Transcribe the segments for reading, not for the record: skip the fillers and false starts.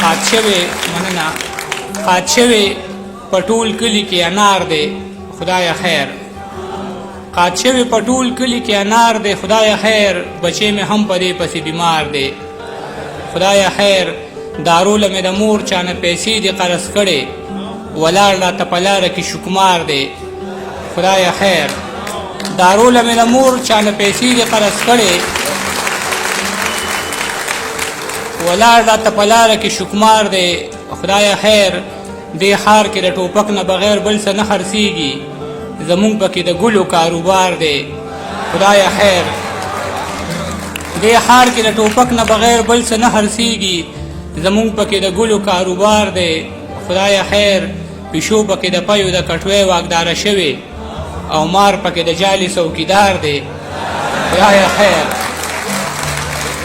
خادشوی مننه خادشوی پټول کلی کې انار دی خدای خیر خادشوی پټول کلی کې انار دی خدای خیر بچې مې هم په دې پسې بیمار دی خدای خیر دارول مې د مور چانه پیسې دي قرض کړې ولاړ راته په لاره کې شکمار دی خدای خیر دارول مې د مور چانه پیسې دي قرض کړې ولاړ راته په لاره کې شکمار دی خدای خیر دې ښار کې د ټوپک نه بغیر بل څه نه خرڅېږي زمونږ پکې د ګلو کاروبار دی خدای خیر دې ښار کې د ټوپک نه بغیر بل څه نه خرڅېږي زمونږ پکې د ګلو کاروبار دی خدای خیر پیشو پکې د پیو د کټوۍ واګداره شوې او مار پکې د جالي څوکیدار دی خدای خیر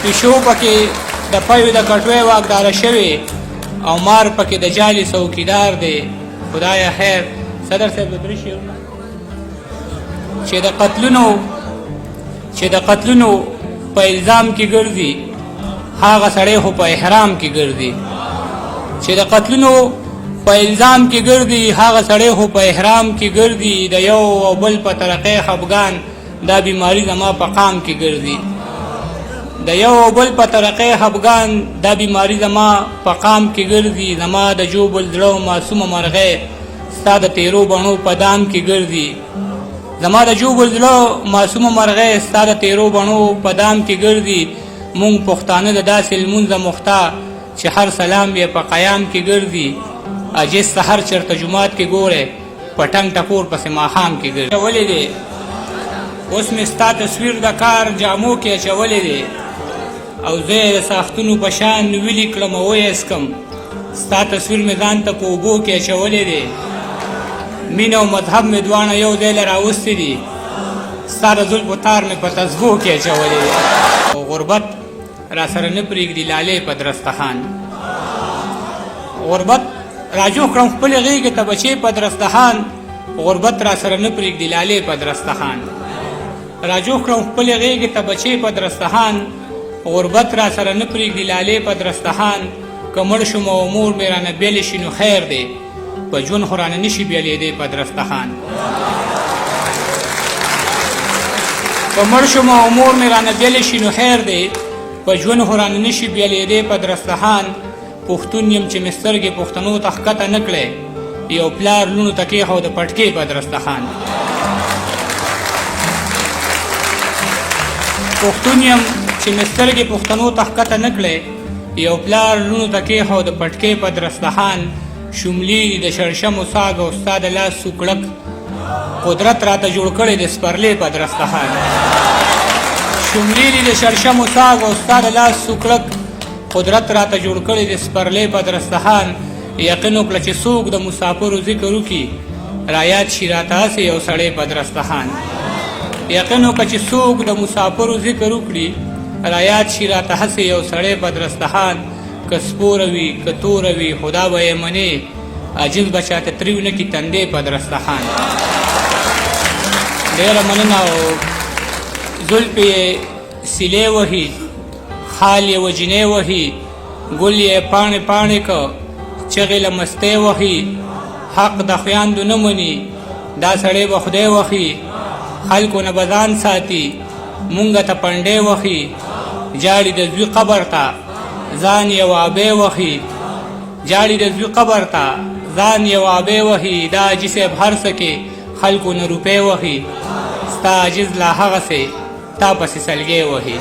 پیشو پکې د پیو د کټوۍ واګداره شوې او مار پکې د جالي څوکیدار دی خدای خیر صدر صاحب درې شعرونه چې د قتلونو په الزام کې ګرځي هغه سړی خو په احرام کې ګرځي چې د قتلونو په الزام کې ګرځي هغه سړی خو په احرام کې ګرځي د یو او بل په طرقې خفګان دا بیماری زما په قام کې ګرځي د یو او بل په طرقې خفګان دا بیماری زما په قام کې ګرځي زما د جوبل زړه معصومه مرغۍ ستا د تیرو بڼو په دام کې ګرځي زما د جوبل زړه معصومه مرغۍ ستا د تیرو بڼو په دام کې ګرځي مونږ پښتانه د داسې لمونځه مخته چې هر سلام یې په قیام کې ګرځي عاجز سحر چېرته جومات کې ګورې په ټنګ ټکور پسې ماښام کې ګرځي اچولی دی اوس مې ستا تصویر د کار جامو کې اچولی دی او زه یې د ساختونو په شان ویلي کړم او ویسکم ستا تصویر مې ځان ته په اوبو کې اچولی دی مینه او مذهب مې دواړه یو ځای له راوستي دي ستا د زلفو تار مې په تسبو کې اچولی دی او غربت را سره نه پرېږدي لالې په درستخان غربت راجو کړم خپلې غېږې ته بچې په درستخان غربت را سره نه پرېږدي لالې په درستخان راجو کړم خپلې غېږې ته بچې په درستخان غربت را سره نه پرېږدي لالې په درستخان که مړ شم او مور مې رانه بېلې شي نو خیر دی په ژوند خو رانه نه شي بېلېدی په درستخان که مړ شم او مور مې رانه بېلې شي نو خیر دی په ژوند خو رانه نه شي بېلېدی په درستخان پښتون یم چې مې سترګې پښتنو ته ښکته نه کړی یو پلار لوڼو ته کېښود پټکې په درستخان پښتون یم چې مې سترګې پښتنو ته ښکته نه کړی یو پلار لوڼو ته کېښود پټکې په درستخان شملي د شړشمو ساګ او ستا د لاس سوکړک قدرت راته جوړ کړی د سپرلې په درستخان شملي د شړشمو ساګ او ستا د لاس سوکړک قدرت راته جوړ کړی د سپرلې په درستخان یقین وکړه چې څوک د مسافرو ذکر وکړي رایاد شي راته هسې یو سړی په درستخان یقین وکړه چې څوک د مسافرو ذکر وکړي رایاد شي راته هسې یو سړی په درستخان که سپوره وي که توره وي خدا به یې منې عاجز به چاته تریو نه کړي تندې په درستخان ډېره مننه او زلفې یې سیلې وهي خال یې وجینې وهي ګل یې پاڼې پاڼې که چغې له مستۍ وهي حق د خویاندو نه مني دا سړی به خدای وخي خلکو نه به ځان ساتي مونږ ته پنډې وخي جاړي د زوی قبر ته ځان یې وابې وهي جاړي د زوی قبر ته ځان یې وابې وهي دا حاجي صاحب هر څه کې خلکو نه روپۍ وهي ستا عاجز لا هغسې تا پسې سلګۍ وهي